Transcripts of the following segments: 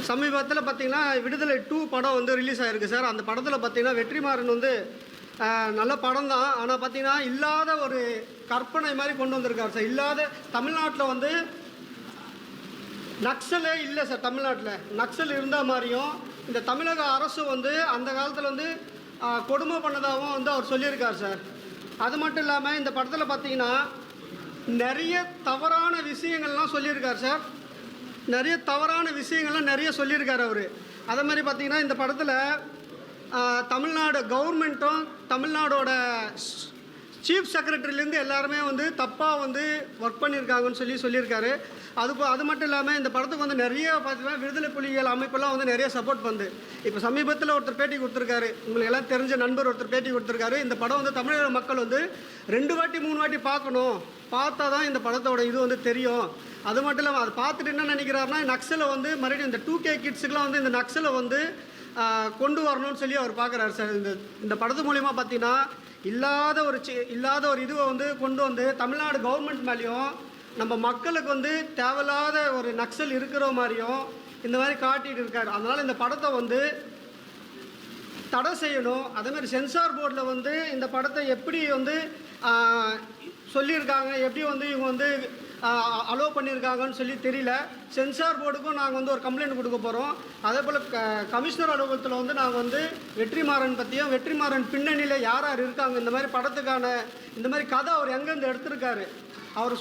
சமீபத்தில் பார்த்தீங்கன்னா விடுதலை 2 படம் வந்து ரிலீஸ் ஆகிருக்கு சார். அந்த படத்தில் பார்த்தீங்கன்னா வெற்றிமாறன் வந்து நல்ல படம் தான். ஆனால் பார்த்தீங்கன்னா இல்லாத ஒரு கற்பனை மாதிரி கொண்டு வந்திருக்காரு சார். இல்லாத தமிழ்நாட்டில் வந்து நக்சலே இல்லை சார். தமிழ்நாட்டில் நக்சல் இருந்த மாதிரியும் இந்த தமிழக அரசு வந்து அந்த காலத்தில் வந்து கொடுமை பண்ணதாகவும் வந்து அவர் சொல்லியிருக்கார் சார். அது மட்டும் இல்லாமல் இந்த படத்தில் பார்த்தீங்கன்னா நிறைய தவறான விஷயங்கள்லாம் சொல்லியிருக்கார் சார். நிறைய தவறான விஷயங்கள்லாம் நிறைய சொல்லியிருக்கார் அவர். அதே மாதிரி பார்த்திங்கன்னா இந்த படத்தில் தமிழ்நாடு கவர்மெண்ட்டும் தமிழ்நாடோட சீஃப் செக்ரட்டரிலேருந்து எல்லாருமே வந்து தப்பாக வந்து ஒர்க் பண்ணியிருக்காங்கன்னு சொல்லியிருக்காரு. அது மட்டும் இல்லாமல் இந்த படத்துக்கு வந்து நிறைய பார்த்தீங்கன்னா விடுதலை புலிகள் அமைப்பெல்லாம் வந்து நிறைய சப்போர்ட் பண்ணுது. இப்போ சமீபத்தில் ஒருத்தர் பேட்டி கொடுத்துருக்காரு, உங்களுக்கு எல்லாம் தெரிஞ்ச நண்பர் ஒருத்தர் பேட்டி கொடுத்துருக்காரு. இந்த படம் வந்து தமிழக மக்கள் வந்து 2 வாட்டி 3 வாட்டி பார்க்கணும், பார்த்தா தான் இந்த படத்தோட இது வந்து தெரியும். அது மட்டும் இல்லாமல் அதை பார்த்துட்டு என்ன நினைக்கிறாருன்னா நக்சலை வந்து மறுபடியும் இந்த 2K கிட்ஸுக்கெலாம் வந்து இந்த நக்சலை வந்து கொண்டு வரணும்னு சொல்லி அவர் பார்க்குறாரு சார். இந்த படத்து மூலிமா பார்த்தீங்கன்னா இல்லாத ஒரு இதுவை வந்து கொண்டு வந்து தமிழ்நாடு கவர்மெண்ட் மேலேயும் நம்ம மக்களுக்கு வந்து தேவையில்லாத ஒரு நக்சல் இருக்கிற மாதிரியும் இந்த மாதிரி காட்டிகிட்டு இருக்காரு. அதனால் இந்த படத்தை வந்து தடை செய்யணும். அதேமாதிரி சென்சார் போர்டில் வந்து இந்த படத்தை எப்படி வந்து சொல்லியிருக்காங்க, எப்படி வந்து இவங்க வந்து அலோவ் பண்ணியிருக்காங்கன்னு சொல்லி தெரியல. சென்சார் போர்டுக்கும் நாங்கள் வந்து ஒரு கம்ப்ளைண்ட் கொடுக்க போகிறோம். அதே போல் கமிஷனர் அலுவலகத்தில் வந்து நாங்கள் வந்து வெற்றிமாறன் பற்றியும் வெற்றிமாறன் பின்னணியில் யார் யார் இருக்காங்க, இந்த மாதிரி படத்துக்கான இந்த மாதிரி கதை அவர் எங்கேருந்து எடுத்திருக்காரு, அவர்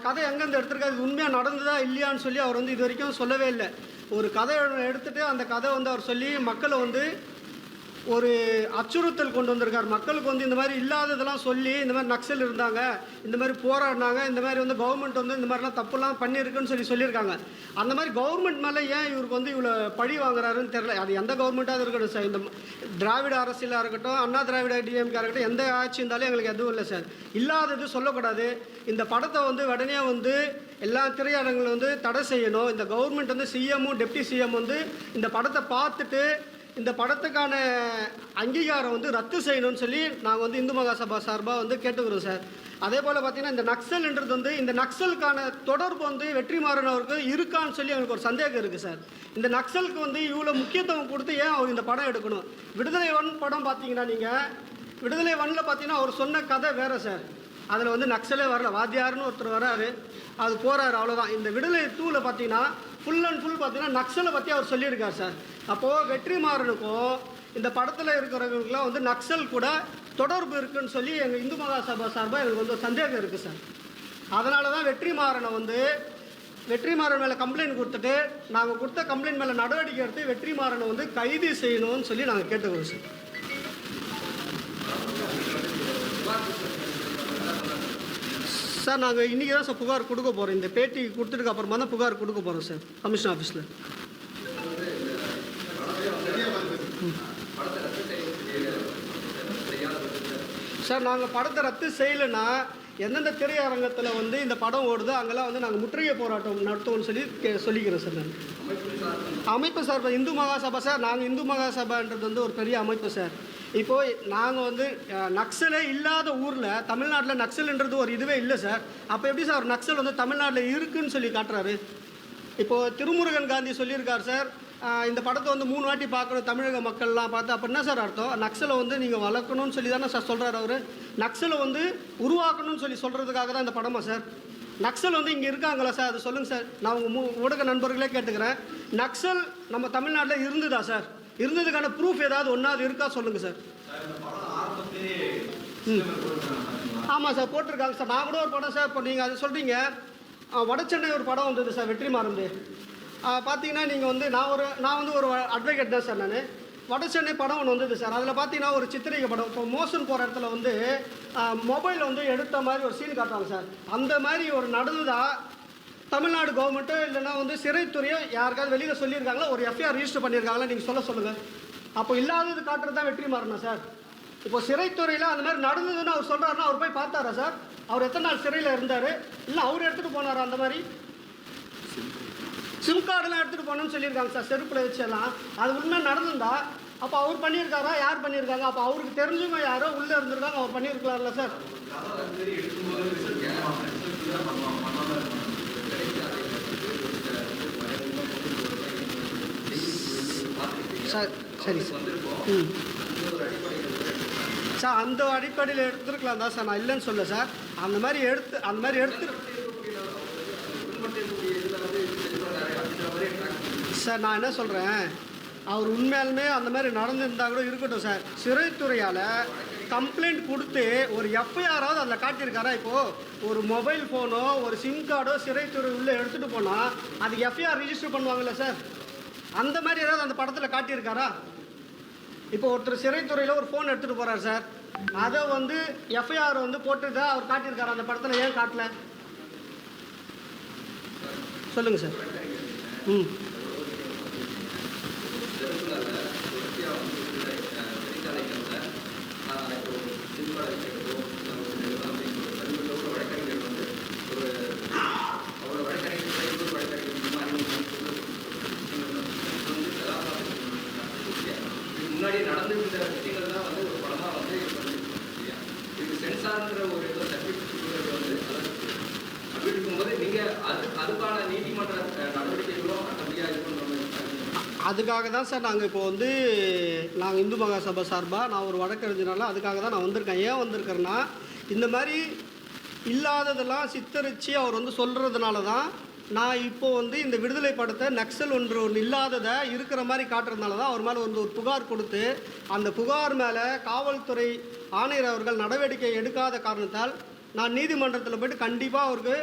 கதை எங்கேருந்து எடுத்திருக்காரு, இது உண்மையாக நடந்ததா இல்லையான்னு சொல்லி அவர் வந்து இது வரைக்கும் சொல்லவே இல்லை. ஒரு கதை எடுத்துகிட்டு அந்த கதை வந்து அவர் சொல்லி மக்களை வந்து ஒரு அச்சுறுத்தல் கொண்டு வந்திருக்கார். மக்களுக்கு வந்து இந்த மாதிரி இல்லாததெல்லாம் சொல்லி இந்த மாதிரி நக்சல் இருந்தாங்க, இந்த மாதிரி போராடினாங்க, இந்த மாதிரி வந்து கவர்மெண்ட் வந்து இந்த மாதிரிலாம் தப்புலாம் பண்ணியிருக்குன்னு சொல்லியிருக்காங்க. அந்த மாதிரி கவர்மெண்ட் மேலே ஏன் இவருக்கு வந்து இவ்வளோ பழி வாங்குறாருன்னு தெரியல. அது எந்த கவர்மெண்ட்டாக இருக்கட்டும் சார், இந்த திராவிட அரசியலாக இருக்கட்டும், அண்ணா திராவிட டிஎம்கே இருக்கட்டும், எந்த ஆட்சி இருந்தாலும் எங்களுக்கு எதுவும் இல்லை சார். இல்லாதது சொல்லக்கூடாது. இந்த படத்தை வந்து உடனே வந்து எல்லா திரையரங்களும் வந்து தடை செய்யணும். இந்த கவர்மெண்ட் வந்து சிஎம்மும் டெப்டி சிஎம் வந்து இந்த படத்தை பார்த்துட்டு இந்த படத்துக்கான அங்கீகாரம் வந்து ரத்து செய்யணும்னு சொல்லி நாங்கள் வந்து இந்து மகாசபா சார்பாக வந்து கேட்டுக்கிறோம் சார். அதே போல் பார்த்திங்கன்னா இந்த நக்சல்ன்றது வந்து இந்த நக்சலுக்கான தொடர்பு வந்து வெற்றிமாறன் அவருக்கு இருக்கான்னு சொல்லி எனக்கு ஒரு சந்தேகம் இருக்குது சார். இந்த நக்சலுக்கு வந்து இவ்வளோ முக்கியத்துவம் கொடுத்து ஏன் அவர் இந்த படம் எடுக்கணும்? விடுதலை 1 படம் பார்த்தீங்கன்னா நீங்கள் விடுதலை 1ல் பார்த்தீங்கன்னா அவர் சொன்ன கதை வேறு சார். அதில் வந்து நக்சலே வரல, வாத்தியார்னு ஒருத்தர் வராரு, அது போகிறாரு, அவ்வளோதான். இந்த விடுதலை 2ல் பார்த்தீங்கன்னா ஃபுல் அண்ட் ஃபுல் பார்த்தீங்கன்னா நக்சலை பற்றி அவர் சொல்லியிருக்கார் சார். அப்போது வெற்றிமாறனுக்கும் இந்த படத்தில் இருக்கிறவங்களுக்குலாம் வந்து நக்சல் கூட தொடர்பு இருக்குதுன்னு சொல்லி எங்கள் இந்து மகாசபா சார்பாக எங்களுக்கு வந்து ஒரு சந்தேகம் இருக்குது சார். அதனால தான் வெற்றிமாறன் மேலே கம்ப்ளைண்ட் கொடுத்துட்டு நாங்கள் கொடுத்த கம்ப்ளைண்ட் மேலே நடவடிக்கை எடுத்து வெற்றிமாறனை வந்து கைது செய்யணும்னு சொல்லி நாங்கள் கேட்டுக்கிறோம் சார். சார் நாங்கள் இன்றைக்கி தான் சார் புகார் கொடுக்க போகிறோம். இந்த பேட்டி கொடுத்துட்டு அப்புறமா தான் புகார் கொடுக்க போகிறோம் சார் கமிஷன் ஆஃபீஸில். சார் நாங்கள் படத்தை ரத்து செய்யலைன்னா எந்தெந்த திரையரங்கத்தில் வந்து இந்த படம் ஓடுதோ அங்கெல்லாம் வந்து நாங்கள் முற்றுகை போராட்டம் நடத்துவோம்னு சொல்லிக்கிறோம் சார். நான் அமைப்பு சார் இந்து மகாசபா சார். நாங்கள் இந்து மகாசபான்றது வந்து ஒரு பெரிய அமைப்பு சார். இப்போது நாங்கள் வந்து நக்சலே இல்லாத ஊரில் தமிழ்நாட்டில் நக்சல்ன்றது ஒரு இதுவே இல்லை சார். அப்போ எப்படி சார் ஒரு நக்சல் வந்து தமிழ்நாட்டில் இருக்குதுன்னு சொல்லி காட்டுறாரு? இப்போது திருமுருகன் காந்தி சொல்லியிருக்கார் சார், இந்த படத்தை வந்து 3 வாட்டி பார்க்கணும் தமிழக மக்கள்லாம் பார்த்து. அப்போ என்ன சார் அர்த்தம்? நக்சலை வந்து நீங்கள் வளர்க்கணும்னு சொல்லி தானே சார் சொல்கிறார் அவர். நக்சலை வந்து உருவாக்கணும்னு சொல்லி சொல்கிறதுக்காக தான் இந்த படமா சார்? நக்சல் வந்து இங்கே இருக்காங்களா சார்? அது சொல்லுங்கள் சார். நான் உங்கள் ஊடக நண்பர்களே கேட்டுக்கிறேன், நக்சல் நம்ம தமிழ்நாட்டில் இருந்துதா சார்? இருந்ததுக்கான ப்ரூஃப் ஏதாவது ஒன்றாவது இருக்கா சொல்லுங்கள் சார். ஆமாம் சார், போட்டிருக்காங்க சார். நான் கூட ஒரு படம் சார், இப்போ நீங்கள் அது சொல்கிறீங்க, வடசென்னை ஒரு படம் வந்தது சார் வெற்றிமாறன். பார்த்தீங்கன்னா நீங்கள் வந்து நான் வந்து ஒரு அட்வொகேட் தான் சார். நான் வடசென்னை படம் ஒன்று வந்தது சார். அதில் பார்த்தீங்கன்னா ஒரு சித்திரிகை படம், இப்போ மோசன் போகிற இடத்துல வந்து மொபைல் வந்து எடுத்த மாதிரி ஒரு சீன் காட்டுறாங்க சார். அந்த மாதிரி ஒரு நடந்ததாக தமிழ்நாடு கவர்மெண்ட்டோ இல்லைன்னா வந்து சிறைத்துறையோ யாருக்காவது வெளியில் சொல்லியிருக்காங்களா, ஒரு எஃப்ஐஆர் ரிஜிஸ்டர் பண்ணியிருக்காங்களா? நீங்கள் சொல்லுங்கள். அப்போ இல்லாதது காட்டுறது தான் வெற்றிமாறனா சார்? இப்போ சிறைத்துறையில் அந்த மாதிரி நடந்ததுன்னு அவர் சொல்கிறாருன்னா அவர் போய் பார்த்தாரா சார்? அவர் எத்தனை நாள் சிறையில் இருந்தார்? இல்லை அவர் எடுத்துகிட்டு போனாரா? அந்த மாதிரி சிம் கார்டெல்லாம் எடுத்துகிட்டு போகணும்னு சொல்லியிருக்காங்க சார், செருப்பில் வச்செல்லாம். அது உண்மை நடந்துருந்தா அப்போ அவர் பண்ணியிருக்காரா? யார் பண்ணியிருக்காங்க? அப்போ அவருக்கு தெரிஞ்சவங்க யாரோ உள்ளே இருந்திருக்காங்க, அவர் பண்ணியிருக்கலாம்ல சார்? சார் சரி சார். ம் சார் அந்த அடிப்படையில் எடுத்துருக்கலாம் தான் சார், நான் இல்லைன்னு சொல்ல சார். அந்த மாதிரி எடுத்து சார் நான் என்ன சொல்கிறேன், அவர் உண்மையாலுமே அந்த மாதிரி நடந்துருந்தால் கூட இருக்கட்டும் சார். சிறைத்துறையால் கம்ப்ளைண்ட் கொடுத்து ஒரு எஃப்ஐஆராவது அதில் காட்டியிருக்காரா? இப்போது ஒரு மொபைல் ஃபோனோ ஒரு சிம் கார்டோ சிறைத்துறை உள்ளே எடுத்துகிட்டு போனால் அதுக்கு எஃப்ஐஆர் ரிஜிஸ்டர் பண்ணுவாங்கள்ல சார், அந்த மாதிரி ஏதாவது அந்த படத்தில் காட்டியிருக்காரா? இப்போ ஒருத்தர் சிறைத்துறையில் ஒரு ஃபோன் எடுத்துகிட்டு போகிறார் சார், அதை வந்து எஃப்ஐஆர் வந்து போட்டுதான் அவர் காட்டியிருக்காரு அந்த படத்தில், ஏன் காட்டல சொல்லுங்கள் சார். ம் முன்னாடி நடந்துருந்த விஷயங்கள் தான் வந்து ஒரு படமாக வந்து இது சென்சார்ன்ற ஒரு ஏதோ சர்டிஃபிகேட் வந்து அப்படி இருக்கும்போது நீங்கள் அதுக்கான நீதிமன்ற நடவடிக்கைகளும் அப்படியாக இருக்குன்ற அதுக்காக தான் சார் நாங்கள் இப்போ வந்து நாங்கள் இந்து மகாசபை சார்பாக நான் ஒரு வழக்கறிஞனால அதுக்காக தான் நான் வந்திருக்கேன். ஏன் வந்திருக்கேன்னா, இந்த மாதிரி இல்லாததெல்லாம் சித்தரித்து அவர் வந்து சொல்கிறதுனால தான் நான் இப்போது வந்து இந்த விடுதலை படத்தை நக்சல் ஒன்று இல்லாததை இருக்கிற மாதிரி காட்டுறதுனால தான் அவர் மேலே வந்து ஒரு புகார் கொடுத்து அந்த புகார் மேலே காவல்துறை ஆணையர் அவர்கள் நடவடிக்கை எடுக்காத காரணத்தால் நான் நீதிமன்றத்தில் போய்ட்டு கண்டிப்பாக அவருக்கு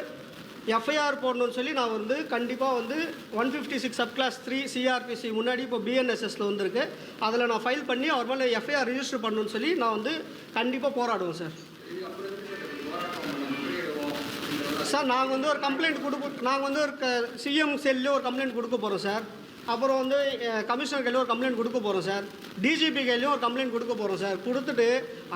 எஃப்ஐஆர் போடணும்னு சொல்லி நான் வந்து கண்டிப்பாக வந்து 156 சப் கிளாஸ் 3 சிஆர்பிசி முன்னாடி இப்போ பிஎன்எஸ்எஸில் வந்திருக்கு, அதில் நான் ஃபைல் பண்ணி அவர் மேலே எஃப்ஐஆர் ரிஜிஸ்டர் பண்ணணும்னு சொல்லி நான் வந்து கண்டிப்பாக போராடுவேன் சார். சார் நாங்கள் வந்து ஒரு கம்ப்ளைண்ட் நாங்கள் வந்து ஒரு சிஎம் செல்லில் ஒரு கம்ப்ளைண்ட் கொடுக்க போகிறோம் சார். அப்புறம் வந்து கமிஷனர் கையிலும் ஒரு கம்ப்ளைண்ட் கொடுக்க போகிறோம் சார். டிஜிபி கையிலையும் ஒரு கம்ப்ளைண்ட் கொடுக்க போகிறோம் சார். கொடுத்துட்டு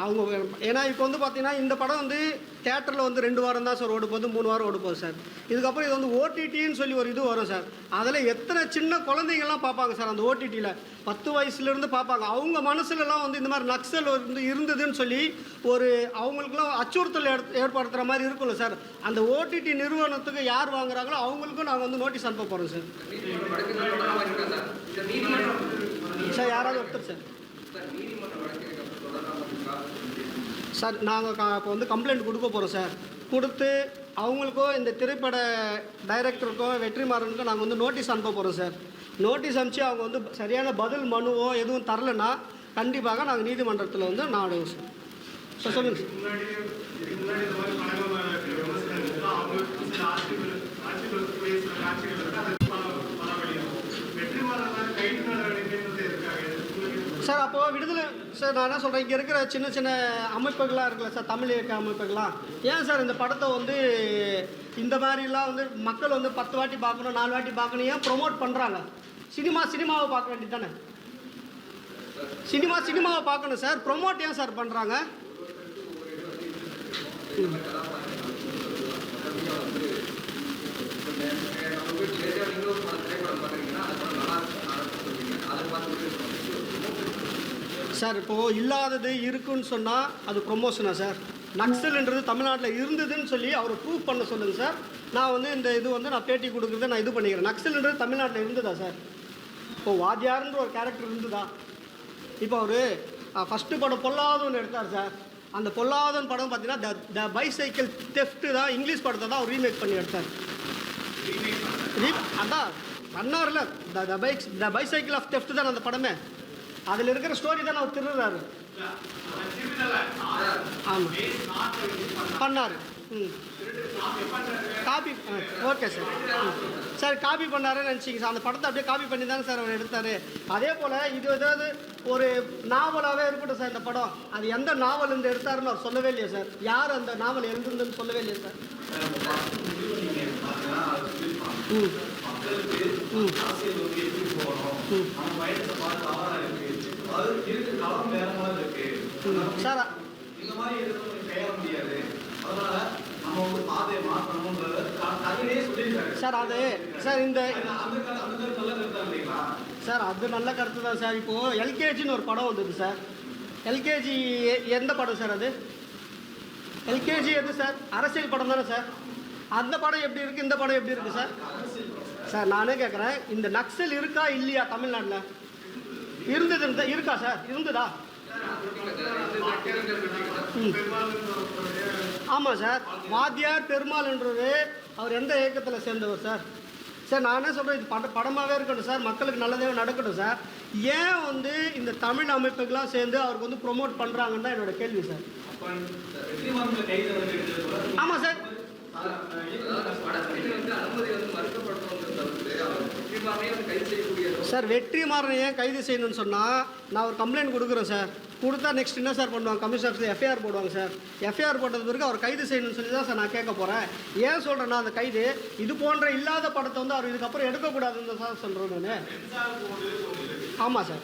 அவங்க ஏன்னா இப்போ வந்து பார்த்தீங்கன்னா இந்த படம் வந்து தேட்டரில் வந்து 2 வாரம் தான் சார் ஓடு போகுது, 3 வாரம் ஓடு போகுது சார். இதுக்கப்புறம் இது வந்து ஓடிடின்னு சொல்லி ஒரு இது வரும் சார். அதில் எத்தனை சின்ன குழந்தைங்கள்லாம் பார்ப்பாங்க சார் அந்த ஓடிடியில், 10 வயசுலேருந்து பார்ப்பாங்க. அவங்க மனசுலலாம் வந்து இந்த மாதிரி நக்சல் வந்து இருந்ததுன்னு சொல்லி ஒரு அவங்களுக்குலாம் அச்சுறுத்தல் ஏற்படுத்துகிற மாதிரி இருக்கும்ல சார். அந்த ஓடிடி நிறுவனத்துக்கு யார் வாங்குறாங்களோ அவங்களுக்கும் நாங்கள் வந்து நோட்டீஸ் அனுப்ப போகிறோம் சார். சார் யாராவது ஒருத்தர் சார் சார் நாங்கள் இப்போ வந்து கம்ப்ளைண்ட் கொடுக்க போகிறோம் சார். கொடுத்து அவங்களுக்கோ இந்த திரைப்பட டைரக்டருக்கோ வெற்றிமாறனுக்கோ நாங்கள் வந்து நோட்டீஸ் அனுப்ப போகிறோம் சார். நோட்டீஸ் அனுப்பிச்சு அவங்க வந்து சரியான பதில் மனுவோ எதுவும் தரலைன்னா கண்டிப்பாக நாங்கள் நீதிமன்றத்தில் வந்து நாடுவோம் சார். சார் சொல்லுங்கள் சார். அப்போது விடுதலை சார் நான் என்ன சொல்கிறேன், இங்கே இருக்கிற சின்ன சின்ன அமைப்புகளாக இருக்குல்ல சார், தமிழ் இயக்க அமைப்புகள்லாம் ஏன் சார் இந்த படத்தை வந்து இந்த மாதிரிலாம் வந்து மக்கள் வந்து 10 வாட்டி பார்க்கணும் 4 வாட்டி பார்க்கணும் ஏன் ப்ரொமோட் பண்ணுறாங்க? சினிமாவை பார்க்க வேண்டியது தானே, சினிமாவை பார்க்கணும் சார். ப்ரொமோட் ஏன் சார் பண்ணுறாங்க? சார் இப்போது இல்லாதது இருக்குன்னு சொன்னால் அது ப்ரொமோஷனா சார்? நக்சல்ன்றது தமிழ்நாட்டில் இருந்ததுன்னு சொல்லி அவரை ப்ரூவ் பண்ண சொல்லுங்கள் சார். நான் வந்து இந்த இது வந்து நான் பேட்டி கொடுக்குறத நான் இது பண்ணிக்கிறேன். நக்சல்ன்றது தமிழ்நாட்டில் இருந்ததா சார்? இப்போது வாத்தியார்ன்ற ஒரு கேரக்டர் இருந்ததா? இப்போ அவர் ஃபஸ்ட்டு படம் பொல்லாதவன் எடுத்தார் சார். அந்த பொல்லாதவன் படம் பார்த்தீங்கன்னா த பைசைக்கிள் தெஃப்ட்டு தான், இங்கிலீஷ் படத்தை தான் அவர் ரீமேக் பண்ணி எடுத்தார். அதான் பண்ணார்ல, த பைசைக்கிள் ஆஃப் தெஃப்ட் தான் அந்த படமே. அதில் இருக்கிற ஸ்டோரி தான் அவர் திருடுறாரு. ஆமாம் பண்ணார். Copy okay sir. Sir copy பண்ணாருன்னு நினச்சிங்க சார். அந்த படத்தை அப்படியே காப்பி பண்ணி தானே சார் அவர் எடுத்தார். அதே போல் இது ஏதாவது ஒரு நாவலாகவே இருக்கட்டும் சார் இந்த படம், அது எந்த நாவல் இருந்து எடுத்தாருன்னு அவர் சொல்லவே இல்லையா சார்? யார் அந்த நாவல் எழுதுன்னு சொல்லவே இல்லையா சார்? சார் சார் அது சார் இந்த சார் அது நல்ல கருத்து தான் சார். இப்போது எல்கேஜின்னு ஒரு படம் வந்தது சார். எல்கேஜி எந்த படம் சார் அது? எல்கேஜி எது சார்? அரசியல் படம் தானே சார்? அந்த படம் எப்படி இருக்குது, இந்த படம் எப்படி இருக்குது சார்? சார் நானே கேட்குறேன், இந்த நக்சல் இருக்கா இல்லையா தமிழ்நாட்டில்? இருக்கா சார்? இருந்ததா? ஆமாம் சார். வாத்தியார் பெருமாள்ன்றவர் அவர் எந்த இயக்கத்தில் சேர்ந்தவர் சார்? சார் நான் என்ன சொல்கிறேன், இது படமாகவே இருக்கட்டும் சார், மக்களுக்கு நல்லதே நடக்கட்டும் சார். ஏன் வந்து இந்த தமிழ் அமைப்புக்கெல்லாம் சேர்ந்து அவருக்கு வந்து ப்ரொமோட் பண்ணுறாங்கன்னு தான் என்னோட கேள்வி சார். ஆமாம் சார். சார் வெற்றிமாறனை ஏன் கைது செய்யணும்னு சொன்னால் நான் ஒரு கம்ப்ளைண்ட் கொடுக்குறேன் சார். கொடுத்தா நெக்ஸ்ட் என்ன சார் பண்ணுவாங்க? கமிஷனர் எஃப்ஐஆர் போடுவாங்க சார். எஃப்ஐஆர் போட்டது பிறகு அவர் கைது செய்யணும்னு சொல்லி தான் சார் நான் கேட்க போகிறேன். ஏன் சொல்கிறேன்னா அந்த கைது இது போன்ற இல்லாத படத்தை வந்து அவர் இதுக்கப்புறம் எடுக்கக்கூடாதுன்னு சார் சொல்கிறேன் நான். ஆமாம் சார்.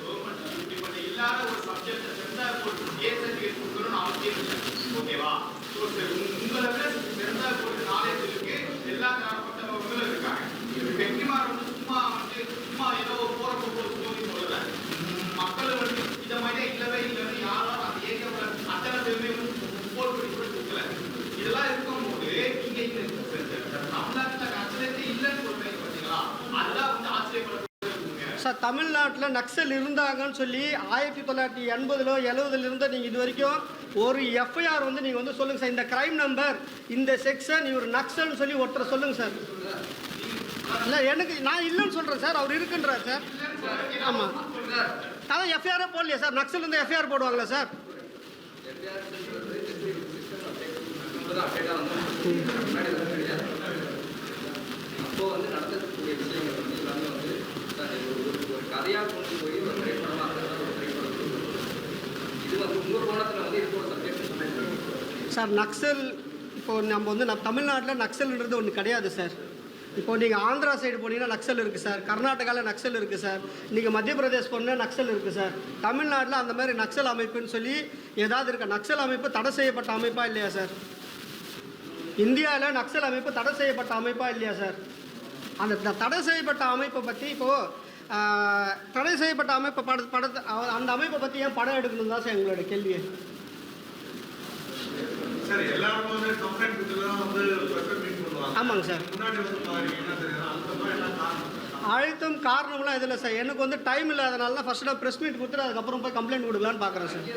சார் தமிழ்நாட்டில் நக்சல் இருந்தாங்கன்னு சொல்லி 1980 70 நீங்கள் இது வரைக்கும் ஒரு எஃப்ஐஆர் வந்து நீங்கள் வந்து சொல்லுங்கள் சார். இந்த கிரைம் நம்பர், இந்த செக்ஷன், இவர் நக்சல்னு சொல்லி ஒருத்தர் சொல்லுங்கள் சார். இல்லை எனக்கு நான் இல்லைன்னு சொல்கிறேன் சார், அவர் இருக்குன்றார் சார். ஆமாம் அதான் எஃப்ஐஆரே போடலையா சார்? நக்சல் வந்து எஃப்ஐஆர் போடுவாங்களா சார்? அப்போ வந்து நடக்கக்கூடிய விஷயங்கள் வந்து எல்லாமே வந்து ஒரு கதையாக கொண்டு போய் ஒரு திரைப்படமாக ஒரு திரைப்படம் இது வந்து உங்கள் கோணத்தில் வந்து இது ஒரு சப்ஜெக்ட் சார். நக்சல் இப்போ நம்ம வந்து தமிழ்நாட்டில் நக்சல்ன்றது ஒன்று கிடையாது சார். இப்போ நீங்கள் ஆந்திரா சைடு போனீங்கன்னா நக்சல் இருக்குது சார். கர்நாடகாவில் நக்சல் இருக்குது சார். நீங்கள் மத்திய பிரதேஷ் போனால் நக்சல் இருக்குது சார். தமிழ்நாட்டில் அந்த மாதிரி நக்சல் அமைப்புன்னு சொல்லி ஏதாவது இருக்கா? நக்சல் அமைப்பு தடை செய்யப்பட்ட அமைப்பா இல்லையா சார்? இந்தியாவில் நக்சல் அமைப்பு தடை செய்யப்பட்ட அமைப்பா இல்லையா சார்? அந்த தடை செய்யப்பட்ட அமைப்பை பற்றி இப்போது தடை செய்யப்பட்ட அமைப்பை படத்தை அந்த அமைப்பை பற்றி ஏன் படம் எடுக்கணும் தான் சார் எங்களோட கேள்வி. ஆமாங்க சார். அழுத்தம் காரணம்லாம் இதில் சார். எனக்கு வந்து டைம் இல்லாதனால தான் ஃபஸ்ட்டு நான் ப்ரெஸ் மீட் கொடுத்துட்டு அதுக்கப்புறம் போய் கம்ப்ளைண்ட் கொடுக்கலான்னு பார்க்குறேன் சார்.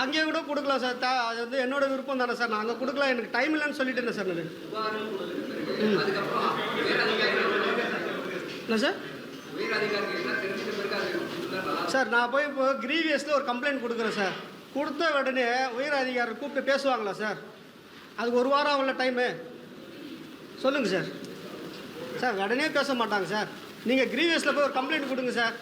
அங்கேயே கூட கொடுக்கலாம் சார். அது வந்து என்னோட விருப்பம் தானே சார். நான் அங்கே கொடுக்கலாம், எனக்கு டைம் இல்லைன்னு சொல்லிட்டேன் சார் நான். என்ன சார்? சார் நான் போய் இப்போ கிரீவியஸில் ஒரு கம்ப்ளைண்ட் கொடுக்குறேன் சார். கொடுத்த உடனே உயர் அதிகாரி கூப்பிட்டு பேசுவாங்களா சார்? அதுக்கு ஒரு வாரம் உள்ள டைமு சொல்லுங்கள் சார். சார் உடனே பேச மாட்டாங்க சார். நீங்கள் கிரீவியஸில் போய் ஒரு கம்ப்ளைண்ட் கொடுங்க சார்.